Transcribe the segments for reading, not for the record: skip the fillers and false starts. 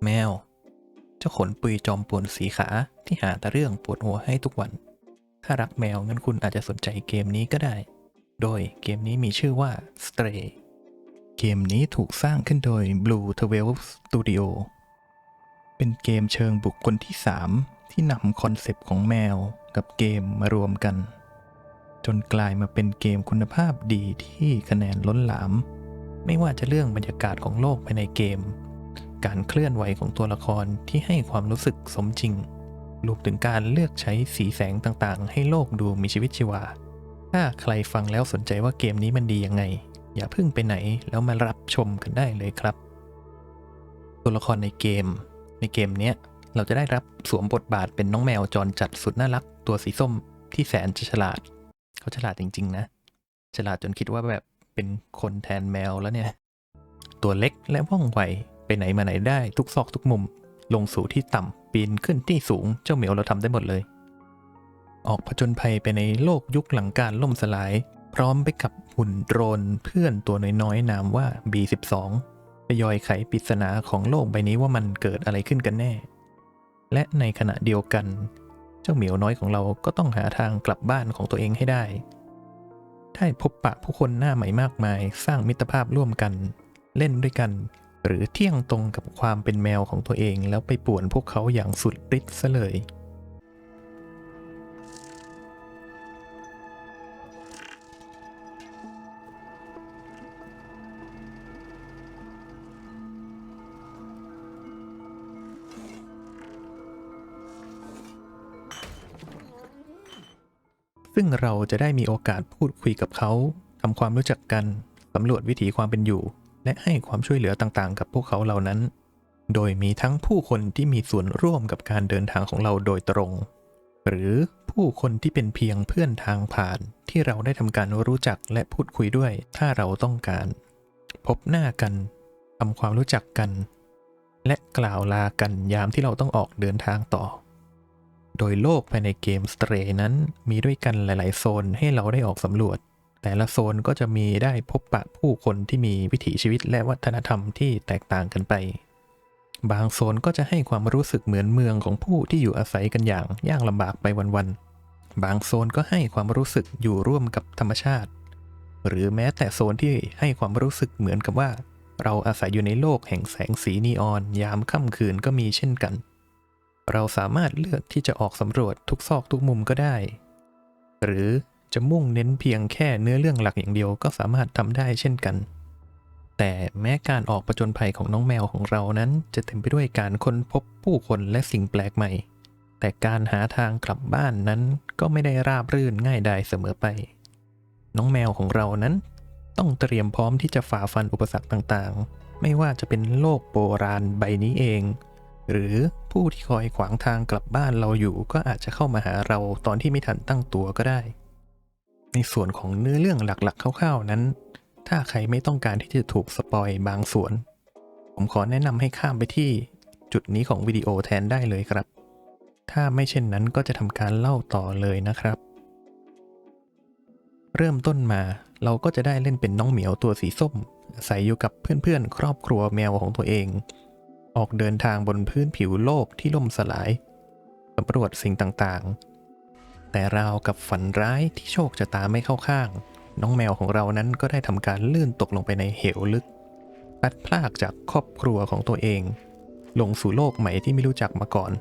แมวเจ้าขนปุยจอมป่วนสีขาที่หาแต่เรื่องปวดหัวให้ทุกวันถ้ารักแมวงั้นคุณอาจจะสนใจเกมนี้ก็ได้ โดยเกมนี้มีชื่อว่า Stray เกมนี้ถูกสร้างขึ้นโดย Blue 12 Studio เป็นเกมเชิงบุคคลที่ 3 ที่นำคอนเซปต์ของแมวกับเกมมารวมกัน จนกลายมาเป็นเกมคุณภาพดีที่คะแนนล้นหลาม ไม่ว่าจะเรื่องบรรยากาศของโลกภายในเกม การเคลื่อนไหวของตัวละครที่ให้ความรู้สึกสมจริงรวมถึงการเลือกใช้สีแสงต่างๆให้โลกดูมีชีวิตชีวาถ้าใครฟังแล้วสนใจว่าเกมนี้มันดียังไงอย่าเพิ่งไปไหนแล้วมารับชมกันได้เลยครับตัวละครในเกมเนี้ยเราจะได้รับสวมบทบาทเป็นน้องแมวจรจัดสุดน่ารักตัวสีส้มที่แสนจะฉลาดเขาฉลาดจริงๆนะฉลาดจนคิดว่าแบบเป็นคนแทนแมวแล้วเนี่ยตัวเล็กและว่องไวไปไหนมาไหนได้ทุกซอกทุกมุมลงสู่ที่ต่ำปีนขึ้นที่สูงเจ้าเหมียวเราทำได้หมดเลยออกผจญภัยไปในโลกยุคหลังการล่มสลายพร้อมไปกับหุ่นโดรนเพื่อนตัวน้อยๆนามว่า B12 ไปย่อยไขปริศนาของโลกใบนี้ว่ามันเกิดอะไรขึ้นกันแน่และในขณะเดียวกันเจ้าเหมียวน้อยของเราก็ต้องหาทางกลับบ้านของตัวเองให้ได้พบปะผู้คนหน้าใหม่มากมายสร้างมิตรภาพร่วมกันเล่นด้วยกันหรือเที่ยงตรงกับความเป็นแมวของตัวเองแล้วไปป่วนพวกเขาอย่างสุดฤทธิ์ซะเลยซึ่งเราจะได้มีโอกาสพูดคุยกับเขาทำความรู้จักกันสำรวจวิถีความเป็นอยู่และให้ความช่วยเหลือต่างๆกับพวกเขาเหล่านั้นโดยมีทั้งผู้คนที่มีส่วนร่วมกับการเดินทางของเราโดยตรงหรือผู้คนที่เป็นเพียงเพื่อนทางผ่านที่เราได้ทำการรู้จักและพูดคุยด้วยถ้าเราต้องการพบหน้ากันทำความรู้จักกันและกล่าวลากันยามที่เราต้องออกเดินทางต่อโดยโลกภายในเกม Stray นั้นมีด้วยกันหลายๆโซนให้เราได้ออกสำรวจแต่ละโซนก็จะมีได้พบปะผู้คนที่มีวิถีชีวิตและวัฒนธรรมที่แตกต่างกันไปบางโซนก็จะให้ความรู้สึกเหมือนเมืองของผู้ที่อยู่อาศัยกันอย่างยากลำบากไปวันๆบางโซนก็ให้ความรู้สึกอยู่ร่วมกับธรรมชาติหรือแม้แต่โซนที่ให้ความรู้สึกเหมือนกับว่าเราอาศัยอยู่ในโลกแห่งแสงสีนีออนยามค่ำคืนก็มีเช่นกันเราสามารถเลือกที่จะออกสำรวจทุกซอกทุกมุมก็ได้หรือจะมุ่งเน้นเพียงแค่เนื้อเรื่องหลักอย่างเดียวก็สามารถทำได้เช่นกันแต่แม้การออกผจญภัยของน้องแมวของเรานั้นจะเต็มไปด้วยการค้นพบผู้คนและสิ่งแปลกใหม่แต่การหาทางกลับบ้านนั้นก็ไม่ได้ราบรื่นง่ายดายเสมอไปน้องแมวของเรานั้นต้องเตรียมพร้อมที่จะฝ่าฟันอุปสรรคต่างๆไม่ว่าจะเป็นโลกโบราณใบนี้เองหรือผู้ที่คอยขวางทางกลับบ้านเราอยู่ก็อาจจะเข้ามาหาเราตอนที่ไม่ทันตั้งตัวก็ได้ในส่วนของเนื้อเรื่องหลักๆคร่าวๆนั้นถ้าใครไม่ต้องการที่จะถูกสปอยบางส่วนผมขอแนะนำให้ข้ามไปที่จุดนี้ของวิดีโอแทนได้เลยครับถ้าไม่เช่นนั้นก็จะทำการเล่าต่อเลยนะครับเริ่มต้นมาเราก็จะได้เล่นเป็นน้องเหมียวตัวสีส้มอาศัยอยู่กับเพื่อนๆครอบครัวแมวของตัวเองออกเดินทางบนพื้นผิวโลกที่ล่มสลายสำรวจสิ่งต่างๆแต่ราวกับฝันร้ายที่โชคชะตาไม่เข้าข้างน้องแมวของเรานั้นก็ได้ทำการลื่นตกลงไปในเหวลึกพลัดพรากจากครอบครัวของตัวเองลงสู่โลกใหม่ที่ไม่รู้จักมาก่อน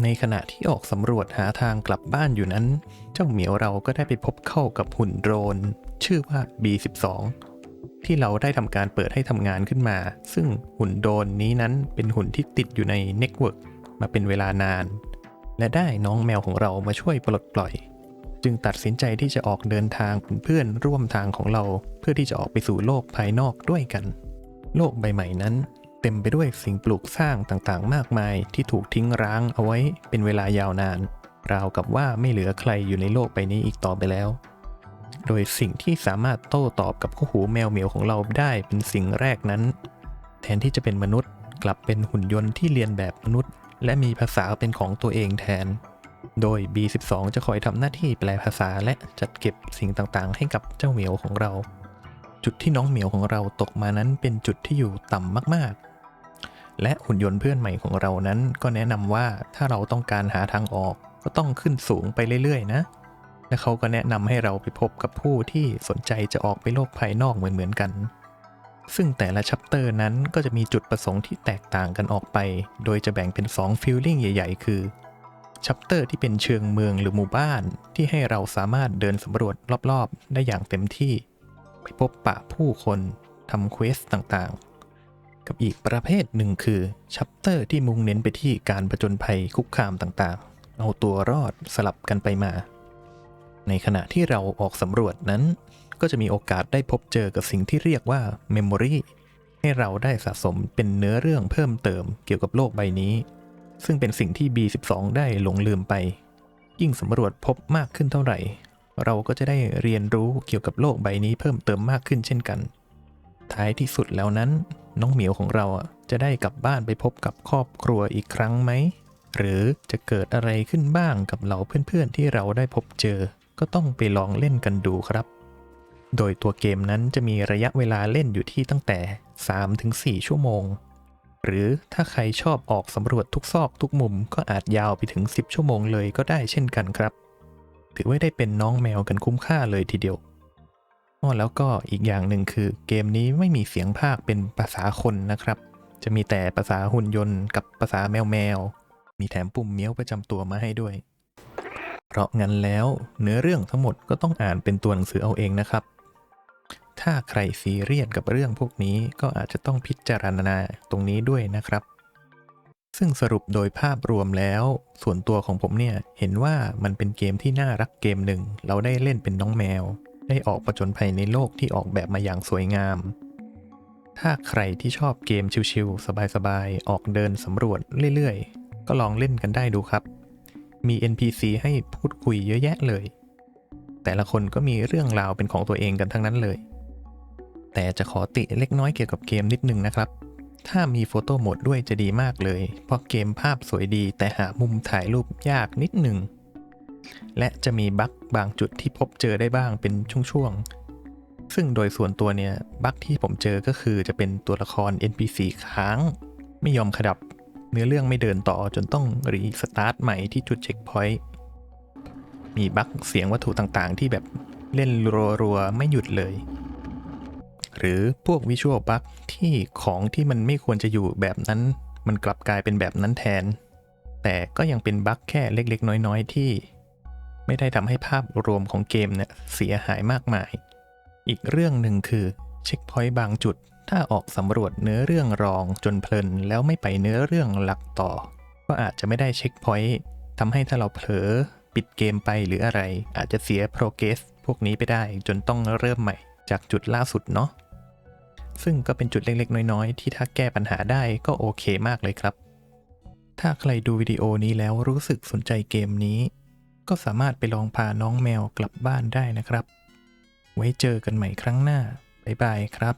ในขณะที่ออกสำรวจหาทางกลับบ้านอยู่นั้นเจ้าเหมียวเราก็ได้ไปพบเข้ากับหุ่นโดรนชื่อว่า B12 ที่เราได้ทำการเปิดให้ทำงานขึ้นมาซึ่งหุ่นโดรนนี้นั้นเป็นหุ่นที่ติดอยู่ในเน็ตเวิร์กมาเป็นเวลานานและได้น้องแมวของเรามาช่วยปลดปล่อยจึงตัดสินใจที่จะออกเดินทางเป็นเพื่อนร่วมทางของเราเพื่อที่จะออกไปสู่โลกภายนอกด้วยกันโลกใบใหม่นั้นเต็มไปด้วยสิ่งปลูกสร้างต่างๆมากมายที่ถูกทิ้งร้างเอาไว้เป็นเวลายาวนานราวกับว่าไม่เหลือใครอยู่ในโลกใบนี้อีกต่อไปแล้วโดยสิ่งที่สามารถโต้ตอบกับคู่หูแมวเหมียวของเราได้เป็นสิ่งแรกนั้นแทนที่จะเป็นมนุษย์กลับเป็นหุ่นยนต์ที่เรียนแบบมนุษย์และมีภาษาเป็นของตัวเองแทนโดย B12 จะคอยทำหน้าที่แปลภาษาและจัดเก็บสิ่งต่างๆให้กับเจ้าเหมียวของเราจุดที่น้องเหมียวของเราตกมานั้นเป็นจุดที่อยู่ต่ำมากๆ และหุ่นยนต์เพื่อนใหม่ของเรานั้นก็แนะนำว่าถ้าเราต้องการหาทางออกก็ต้องขึ้นสูงไปเรื่อยๆนะและเขาก็แนะนำให้เราไปพบกับผู้ที่สนใจจะออกไปโลกภายนอกเหมือนกันซึ่งแต่ละชัปเตอร์นั้นก็จะมีจุดประสงค์ที่แตกต่างกันออกไปโดยจะแบ่งเป็น2ฟีลลิ่งใหญ่ๆคือชัปเตอร์ที่เป็นเชิงเมืองหรือหมู่บ้านที่ให้เราสามารถเดินสำรวจรอบๆได้อย่างเต็มที่ไปพบปะผู้คนทำเควสต่างๆกับอีกประเภทหนึ่งคือชัปเตอร์ที่มุ่งเน้นไปที่การผจญภัยคุกคามต่างๆเอาตัวรอดสลับกันไปมาในขณะที่เราออกสำรวจนั้นก็จะมีโอกาสได้พบเจอกับสิ่งที่เรียกว่า Memory ให้เราได้สะสมเป็นเนื้อเรื่องเพิ่มเติมเกี่ยวกับโลกใบนี้ซึ่งเป็นสิ่งที่ B12 ได้หลงลืมไปยิ่งสำรวจพบมากขึ้นเท่าไหร่เราก็จะได้เรียนรู้เกี่ยวกับโลกใบนี้เพิ่มเติมมากขึ้นเช่นกันท้ายที่สุดแล้วนั้นน้องเหมียวของเราจะได้กลับบ้านไปพบกับครอบครัวอีกครั้งไหมหรือจะเกิดอะไรขึ้นบ้างกับเหล่าเพื่อนๆที่เราได้พบเจอก็ต้องไปลองเล่นกันดูครับโดยตัวเกมนั้นจะมีระยะเวลาเล่นอยู่ที่ตั้งแต่ 3-4 ชั่วโมงหรือถ้าใครชอบออกสำรวจทุกซอกทุกมุมก็อาจยาวไปถึง10 ชั่วโมงเลยก็ได้เช่นกันครับถือว่าได้เป็นน้องแมวกันคุ้มค่าเลยทีเดียวแล้วก็อีกอย่างหนึ่งคือเกมนี้ไม่มีเสียงพากย์เป็นภาษาคนนะครับจะมีแต่ภาษาหุ่นยนต์กับภาษาแมวมีแถมปุ่มเมี้ยวประจำตัวมาให้ด้วยเพราะงั้นแล้วเนื้อเรื่องทั้งหมดก็ต้องอ่านเป็นตัวหนังสือเอาเองนะครับถ้าใครซีเรียสกับเรื่องพวกนี้ก็อาจจะต้องพิจารณาตรงนี้ด้วยนะครับซึ่งสรุปโดยภาพรวมแล้วส่วนตัวของผมเนี่ยเห็นว่ามันเป็นเกมที่น่ารักเกมหนึ่งเราได้เล่นเป็นน้องแมวได้ออกผจญภัยในโลกที่ออกแบบมาอย่างสวยงามถ้าใครที่ชอบเกมชิลๆสบายๆออกเดินสำรวจเรื่อยๆก็ลองเล่นกันได้ดูครับมี NPC ให้พูดคุยเยอะแยะเลยแต่ละคนก็มีเรื่องราวเป็นของตัวเองกันทั้งนั้นเลยแต่จะขอติเล็กน้อยเกี่ยวกับเกมนิดนึงนะครับถ้ามีโฟโต้โหมดด้วยจะดีมากเลยเพราะเกมภาพสวยดีแต่หามุมถ่ายรูปยากนิดหนึ่งและจะมีบั๊กบางจุดที่พบเจอได้บ้างเป็นช่วงๆซึ่งโดยส่วนตัวเนี่ยบั๊กที่ผมเจอก็คือจะเป็นตัวละคร NPC ค้างไม่ยอมขยับเนื้อเรื่องไม่เดินต่อจนต้องรีสตาร์ทใหม่ที่จุดเช็คพอยต์มีบั๊กเสียงวัตถุต่างๆที่แบบเล่นรัวๆไม่หยุดเลยหรือพวกวิชวลบั๊กที่ของที่มันไม่ควรจะอยู่แบบนั้นมันกลับกลายเป็นแบบนั้นแทนแต่ก็ยังเป็นบั๊กแค่เล็กๆน้อยๆที่ไม่ได้ทำให้ภาพรวมของเกมเนี่ยเสียหายมากมายอีกเรื่องหนึ่งคือเช็คพอยต์บางจุดถ้าออกสำรวจเนื้อเรื่องรองจนเพลินแล้วไม่ไปเนื้อเรื่องหลักต่อก็อาจจะไม่ได้เช็คพอยต์ทำให้ถ้าเราเผลอปิดเกมไปหรืออะไรอาจจะเสียโปรเกรสพวกนี้ไปได้จนต้องเริ่มใหม่จากจุดล่าสุดเนาะซึ่งก็เป็นจุดเล็กๆน้อยๆที่ถ้าแก้ปัญหาได้ก็โอเคมากเลยครับถ้าใครดูวิดีโอนี้แล้วรู้สึกสนใจเกมนี้ก็สามารถไปลองพาน้องแมวกลับบ้านได้นะครับไว้เจอกันใหม่ครั้งหน้าบ๊ายบายครับ